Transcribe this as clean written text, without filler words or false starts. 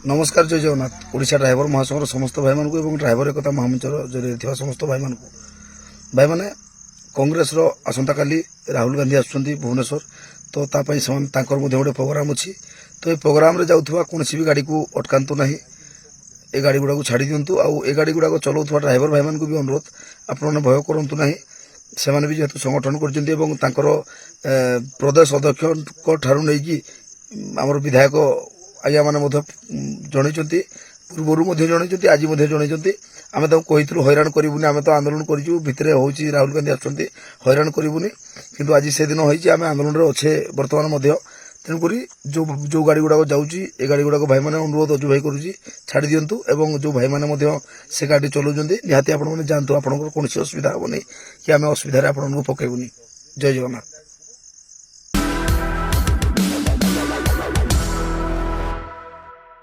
नमस्कार जय जगन्नाथ ओडिशा ड्राइवर महासंघर समस्त भाई मानक और ड्राइवर एकता महामंचर जरिए समस्त भाई मानक भाई मैंने कांग्रेस आसंता काली राहुल गांधी आसुच्चंती भुवनेश्वर तो तापाई तांकर गोटे प्रोग्राम अच्छी तो ये प्रोग्राम रे जाउथुवा कोनोसी भी गाड़ी को अटकांतु नहीं ए गाड़ी गुड़ा को छाड़ी दिंतु आउ ए गाड़ी गुड़ा चलाउथुवा ड्राइवर भाई मानक भी अनुरोध आपने भय करंतु नहीं से भी जेहेतु संगठन कर प्रदेश अध्यक्ष ठारू नहीं कि आमर विधायक आज्ञा मैंने जनई पूर्वर जनई आज जनई आम कही हैरान करूनी आम तो आंदोलन करूँ भितर हूँ राहुल गांधी आसुँच हैरान करूनी किंतु आज से दिन होती आम आंदोलन में अच्छे बर्तमान तेणुक जो जो गाड़ी गुड़ाक जाऊँगी ए गाड़ी गुड़ाक भाई मैंने अनुरोध अजु भाई करुँची छाड़ी दिंतु और जो भाई मैंने से गाड़ी चलाऊँ निहाती आपने जानतु आपंकर कौन असुविधा हेनी कि आम असुविधा आपको पकेबुनि जय जगन्नाथ।